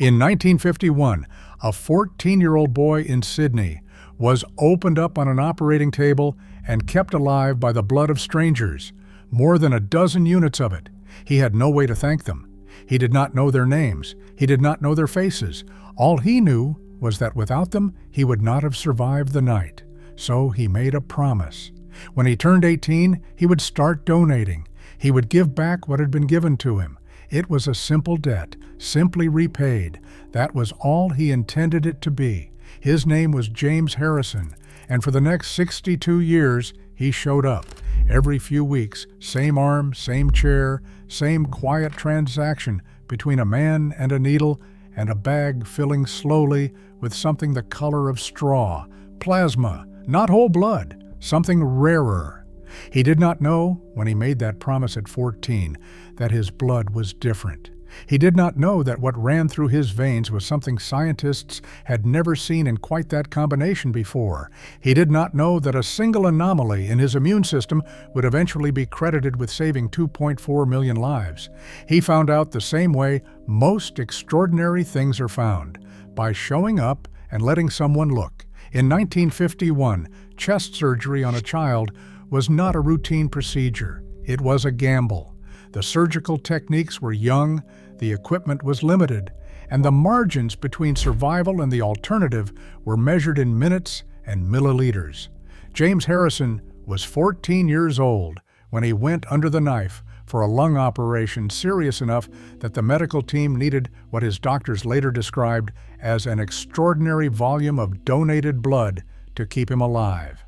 In 1951, a 14-year-old boy in Sydney was opened up on an operating table and kept alive by the blood of strangers, more than a dozen units of it. He had no way to thank them. He did not know their names. He did not know their faces. All he knew was that without them, he would not have survived the night. So he made a promise. When he turned 18, he would start donating. He would give back what had been given to him. It was a simple debt, simply repaid. That was all he intended it to be. His name was James Harrison, and for the next 62 years, he showed up. Every few weeks, same arm, same chair, same quiet transaction between a man and a needle and a bag filling slowly with something the color of straw, plasma, not whole blood, something rarer. He did not know, when he made that promise at 14, that his blood was different. He did not know that what ran through his veins was something scientists had never seen in quite that combination before. He did not know that a single anomaly in his immune system would eventually be credited with saving 2.4 million lives. He found out the same way most extraordinary things are found, by showing up and letting someone look. In 1951, chest surgery on a child was not a routine procedure. It was a gamble. The surgical techniques were young, the equipment was limited, and the margins between survival and the alternative were measured in minutes and milliliters. James Harrison was 14 years old when he went under the knife for a lung operation serious enough that the medical team needed what his doctors later described as an extraordinary volume of donated blood to keep him alive.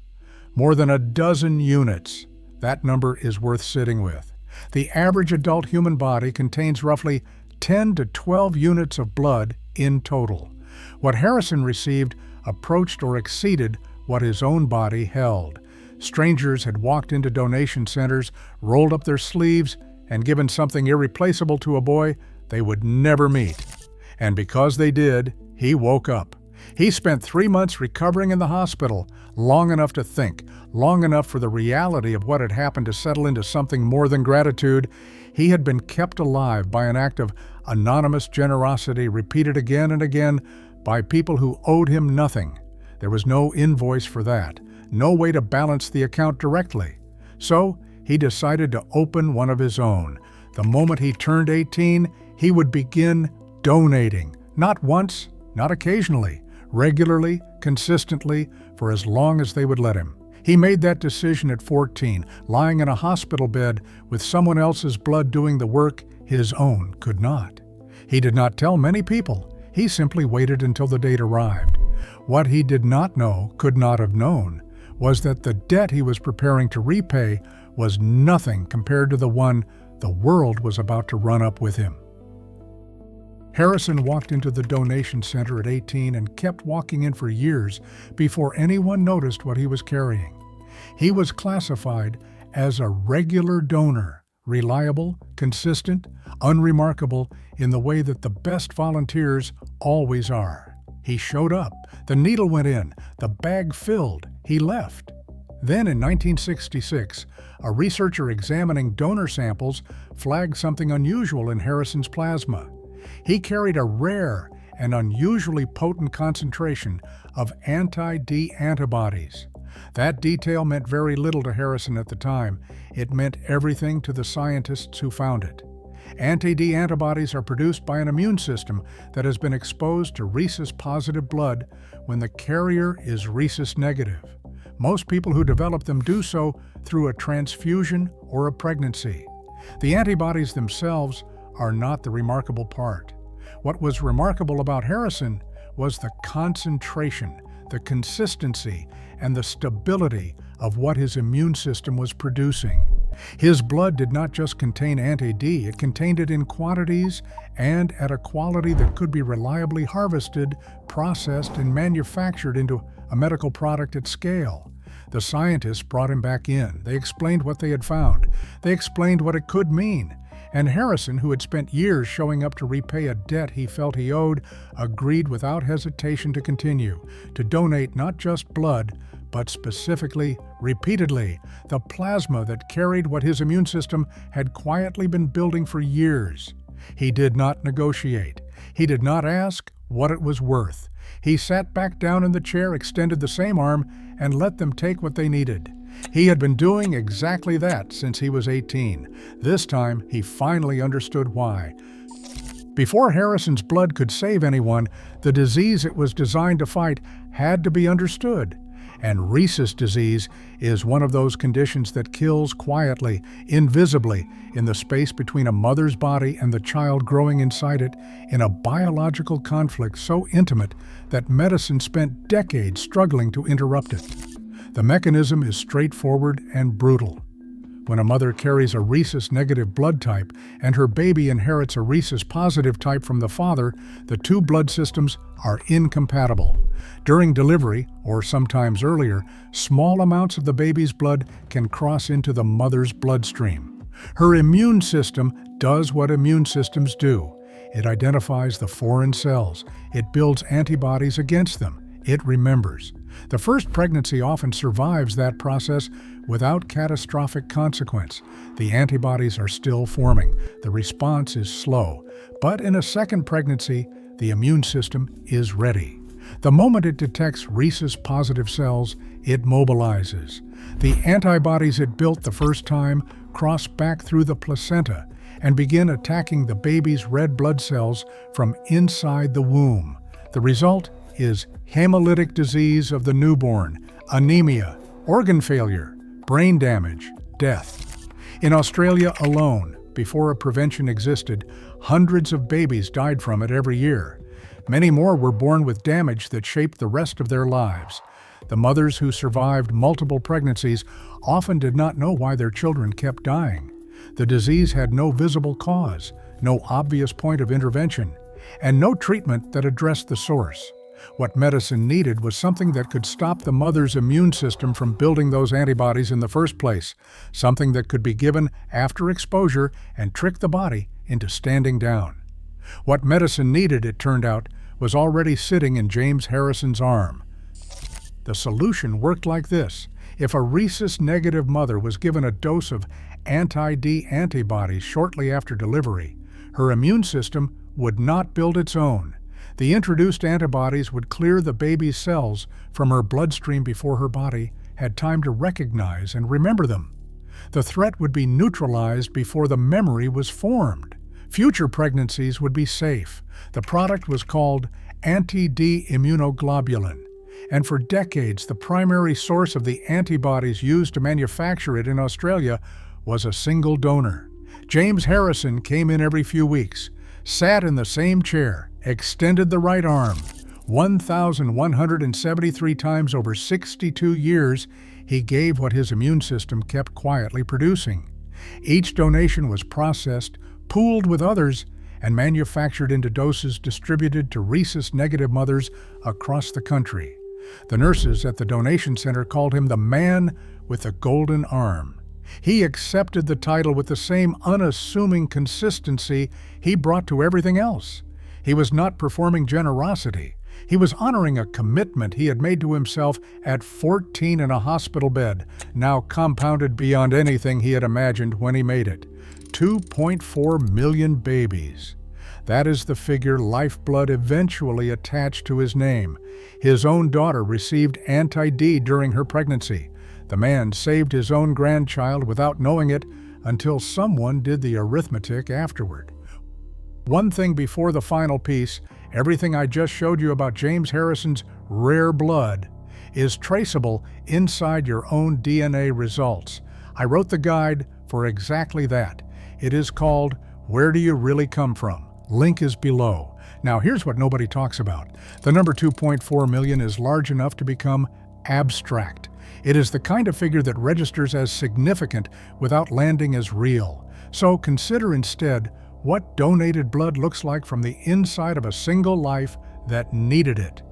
More than a dozen units. That number is worth sitting with. The average adult human body contains roughly 10 to 12 units of blood in total. What Harrison received approached or exceeded what his own body held. Strangers had walked into donation centers, rolled up their sleeves, and given something irreplaceable to a boy they would never meet. And because they did, he woke up. He spent 3 months recovering in the hospital, long enough to think, long enough for the reality of what had happened to settle into something more than gratitude. He had been kept alive by an act of anonymous generosity repeated again and again by people who owed him nothing. There was no invoice for that, no way to balance the account directly. So he decided to open one of his own. The moment he turned 18, he would begin donating, not once, not occasionally, regularly, consistently, for as long as they would let him. He made that decision at 14, lying in a hospital bed with someone else's blood doing the work his own could not. He did not tell many people. He simply waited until the date arrived. What he did not know, could not have known, was that the debt he was preparing to repay was nothing compared to the one the world was about to run up with him. Harrison walked into the donation center at 18 and kept walking in for years before anyone noticed what he was carrying. He was classified as a regular donor, reliable, consistent, unremarkable in the way that the best volunteers always are. He showed up, the needle went in, the bag filled, he left. Then in 1966, a researcher examining donor samples flagged something unusual in Harrison's plasma. He carried a rare and unusually potent concentration of anti-D antibodies. That detail meant very little to Harrison at the time. It meant everything to the scientists who found it. Anti-D antibodies are produced by an immune system that has been exposed to rhesus-positive blood when the carrier is rhesus-negative. Most people who develop them do so through a transfusion or a pregnancy. The antibodies themselves are not the remarkable part. What was remarkable about Harrison was the concentration, the consistency, and the stability of what his immune system was producing. His blood did not just contain anti-D, it contained it in quantities and at a quality that could be reliably harvested, processed, and manufactured into a medical product at scale. The scientists brought him back in. They explained what they had found. They explained what it could mean. And Harrison, who had spent years showing up to repay a debt he felt he owed, agreed without hesitation to continue, to donate not just blood, but specifically, repeatedly, the plasma that carried what his immune system had quietly been building for years. He did not negotiate. He did not ask what it was worth. He sat back down in the chair, extended the same arm, and let them take what they needed. He had been doing exactly that since he was 18. This time, he finally understood why. Before Harrison's blood could save anyone, the disease it was designed to fight had to be understood. And rhesus disease is one of those conditions that kills quietly, invisibly, in the space between a mother's body and the child growing inside it, in a biological conflict so intimate that medicine spent decades struggling to interrupt it. The mechanism is straightforward and brutal. When a mother carries a rhesus-negative blood type and her baby inherits a rhesus-positive type from the father, the two blood systems are incompatible. During delivery, or sometimes earlier, small amounts of the baby's blood can cross into the mother's bloodstream. Her immune system does what immune systems do. It identifies the foreign cells. It builds antibodies against them. It remembers. The first pregnancy often survives that process without catastrophic consequence. The antibodies are still forming. The response is slow. But in a second pregnancy, the immune system is ready. The moment it detects rhesus-positive cells, it mobilizes. The antibodies it built the first time cross back through the placenta and begin attacking the baby's red blood cells from inside the womb. The result is hemolytic disease of the newborn, anemia, organ failure, brain damage, death. In Australia alone, before a prevention existed, hundreds of babies died from it every year. Many more were born with damage that shaped the rest of their lives. The mothers who survived multiple pregnancies often did not know why their children kept dying. The disease had no visible cause, no obvious point of intervention, and no treatment that addressed the source. What medicine needed was something that could stop the mother's immune system from building those antibodies in the first place, something that could be given after exposure and trick the body into standing down. What medicine needed, it turned out, was already sitting in James Harrison's arm. The solution worked like this. If a rhesus-negative mother was given a dose of anti-D antibodies shortly after delivery, her immune system would not build its own. The introduced antibodies would clear the baby's cells from her bloodstream before her body had time to recognize and remember them. The threat would be neutralized before the memory was formed. Future pregnancies would be safe. The product was called anti-D immunoglobulin, and for decades the primary source of the antibodies used to manufacture it in Australia was a single donor. James Harrison came in every few weeks, sat in the same chair, extended the right arm. 1,173 times over 62 years, he gave what his immune system kept quietly producing. Each donation was processed, pooled with others, and manufactured into doses distributed to rhesus-negative mothers across the country. The nurses at the donation center called him the man with the golden arm. He accepted the title with the same unassuming consistency he brought to everything else. He was not performing generosity. He was honoring a commitment he had made to himself at 14 in a hospital bed, now compounded beyond anything he had imagined when he made it. 2.4 million babies. That is the figure Lifeblood eventually attached to his name. His own daughter received anti-D during her pregnancy. The man saved his own grandchild without knowing it until someone did the arithmetic afterward. One thing before the final piece, everything I just showed you about James Harrison's rare blood is traceable inside your own DNA results. I wrote the guide for exactly that. It is called Where Do You Really Come From? Link is below. Now here's what nobody talks about. The number 2.4 million is large enough to become abstract. It is the kind of figure that registers as significant without landing as real. So consider instead what donated blood looks like from the inside of a single life that needed it.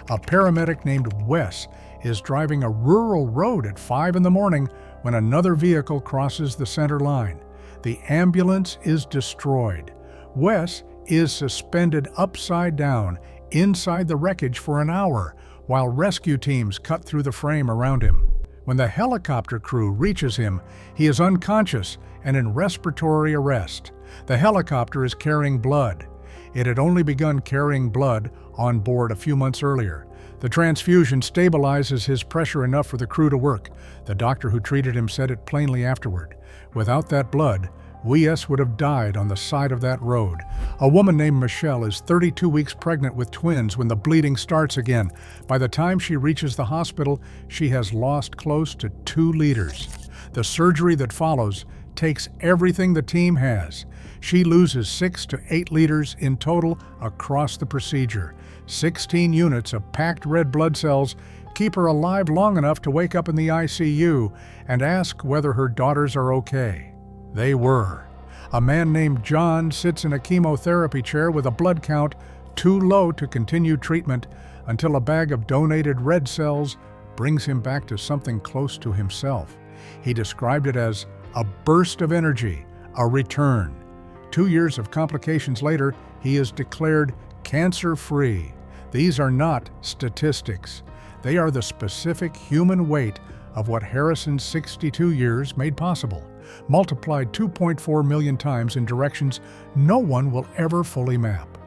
A paramedic named Wes is driving a rural road at 5 in the morning when another vehicle crosses the center line. The ambulance is destroyed. Wes is suspended upside down inside the wreckage for an hour while rescue teams cut through the frame around him. When the helicopter crew reaches him, he is unconscious and in respiratory arrest. The helicopter is carrying blood. It had only begun carrying blood on board a few months earlier. The transfusion stabilizes his pressure enough for the crew to work. The doctor who treated him said it plainly afterward. Without that blood, Wies would have died on the side of that road. A woman named Michelle is 32 weeks pregnant with twins when the bleeding starts again. By the time she reaches the hospital, she has lost close to 2 liters. The surgery that follows takes everything the team has. She loses 6 to 8 liters in total across the procedure. 16 units of packed red blood cells keep her alive long enough to wake up in the ICU and ask whether her daughters are okay. They were. A man named John sits in a chemotherapy chair with a blood count too low to continue treatment until a bag of donated red cells brings him back to something close to himself. He described it as a burst of energy, a return. 2 years of complications later, he is declared cancer-free. These are not statistics. They are the specific human weight of what Harrison's 62 years made possible, multiplied 2.4 million times in directions no one will ever fully map.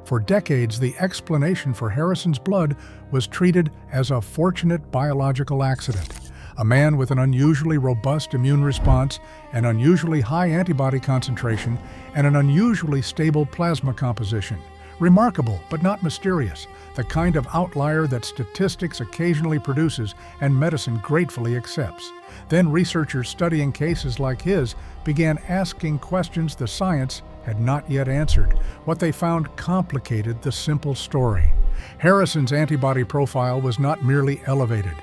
For decades, the explanation for Harrison's blood was treated as a fortunate biological accident. A man with an unusually robust immune response, an unusually high antibody concentration, and an unusually stable plasma composition. Remarkable, but not mysterious, the kind of outlier that statistics occasionally produces and medicine gratefully accepts. Then researchers studying cases like his began asking questions the science had not yet answered. What they found complicated the simple story. Harrison's antibody profile was not merely elevated.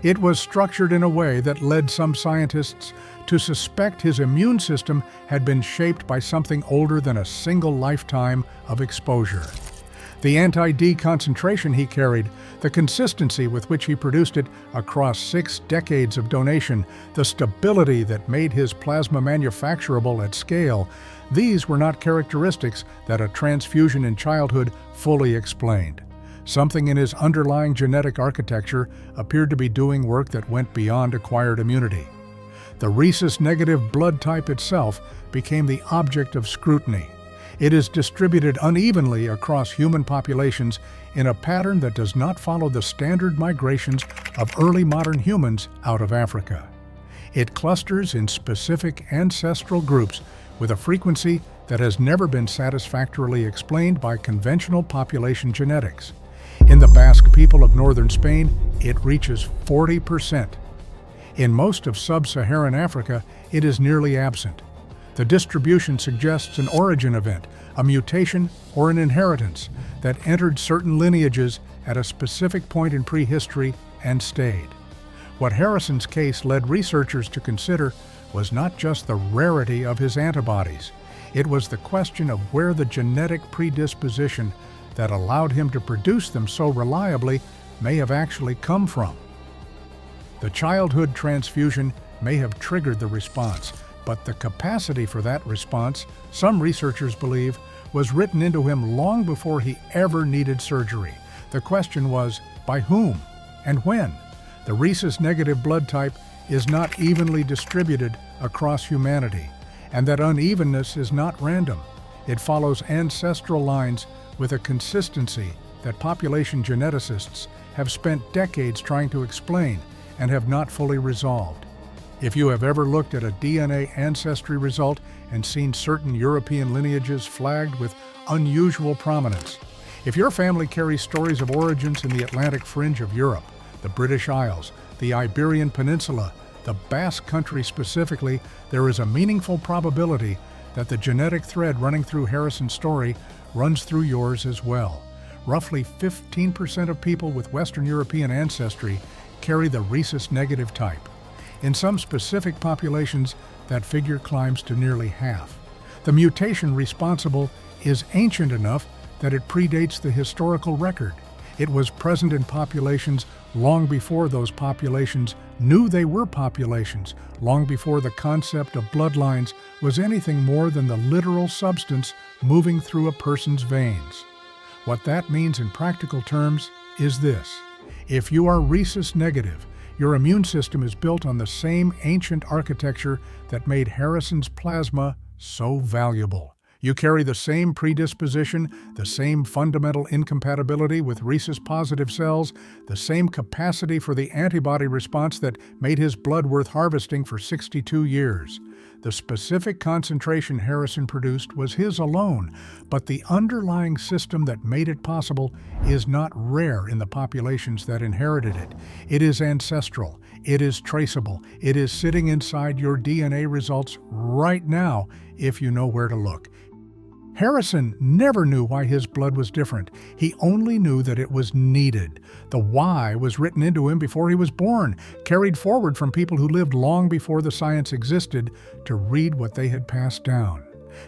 It was structured in a way that led some scientists to suspect his immune system had been shaped by something older than a single lifetime of exposure. The anti-D concentration he carried, the consistency with which he produced it across 6 decades of donation, the stability that made his plasma manufacturable at scale, these were not characteristics that a transfusion in childhood fully explained. Something in his underlying genetic architecture appeared to be doing work that went beyond acquired immunity. The rhesus-negative blood type itself became the object of scrutiny. It is distributed unevenly across human populations in a pattern that does not follow the standard migrations of early modern humans out of Africa. It clusters in specific ancestral groups with a frequency that has never been satisfactorily explained by conventional population genetics. In the Basque people of northern Spain, it reaches 40%. In most of sub-Saharan Africa, it is nearly absent. The distribution suggests an origin event, a mutation, or an inheritance that entered certain lineages at a specific point in prehistory and stayed. What Harrison's case led researchers to consider was not just the rarity of his antibodies. It was the question of where the genetic predisposition that allowed him to produce them so reliably may have actually come from. The childhood transfusion may have triggered the response, but the capacity for that response, some researchers believe, was written into him long before he ever needed surgery. The question was, by whom and when? The rhesus-negative blood type is not evenly distributed across humanity, and that unevenness is not random. It follows ancestral lines with a consistency that population geneticists have spent decades trying to explain and have not fully resolved. If you have ever looked at a DNA ancestry result and seen certain European lineages flagged with unusual prominence, if your family carries stories of origins in the Atlantic fringe of Europe, the British Isles, the Iberian Peninsula, the Basque Country specifically, there is a meaningful probability that the genetic thread running through Harrison's story runs through yours as well. Roughly 15% of people with Western European ancestry carry the rhesus-negative type. In some specific populations, that figure climbs to nearly half. The mutation responsible is ancient enough that it predates the historical record. It was present in populations long before those populations knew they were populations, long before the concept of bloodlines was anything more than the literal substance moving through a person's veins. What that means in practical terms is this: if you are rhesus negative, your immune system is built on the same ancient architecture that made Harrison's plasma so valuable. You carry the same predisposition, the same fundamental incompatibility with rhesus-positive cells, the same capacity for the antibody response that made his blood worth harvesting for 62 years. The specific concentration Harrison produced was his alone, but the underlying system that made it possible is not rare in the populations that inherited it. It is ancestral, it is traceable, it is sitting inside your DNA results right now if you know where to look. Harrison never knew why his blood was different. He only knew that it was needed. The why was written into him before he was born, carried forward from people who lived long before the science existed to read what they had passed down.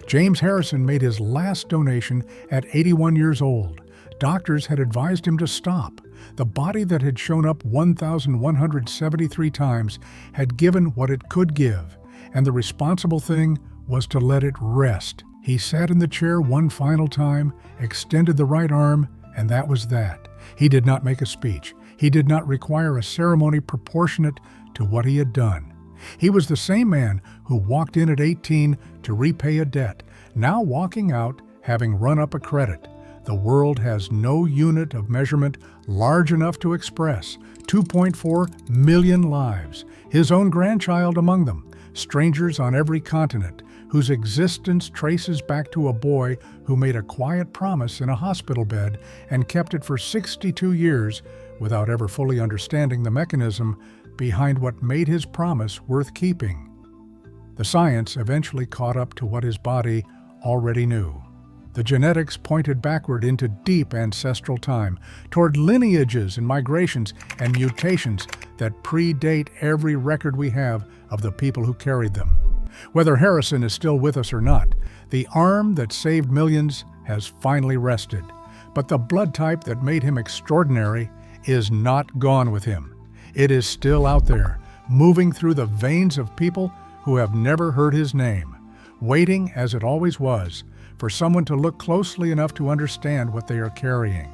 James Harrison made his last donation at 81 years old. Doctors had advised him to stop. The body that had shown up 1,173 times had given what it could give, and the responsible thing was to let it rest. He sat in the chair one final time, extended the right arm, and that was that. He did not make a speech. He did not require a ceremony proportionate to what he had done. He was the same man who walked in at 18 to repay a debt, now walking out having run up a credit. The world has no unit of measurement large enough to express 2.4 million lives, his own grandchild among them, strangers on every continent, whose existence traces back to a boy who made a quiet promise in a hospital bed and kept it for 62 years without ever fully understanding the mechanism behind what made his promise worth keeping. The science eventually caught up to what his body already knew. The genetics pointed backward into deep ancestral time, toward lineages and migrations and mutations that predate every record we have of the people who carried them. Whether Harrison is still with us or not, the arm that saved millions has finally rested. But the blood type that made him extraordinary is not gone with him. It is still out there, moving through the veins of people who have never heard his name, waiting, as it always was, for someone to look closely enough to understand what they are carrying.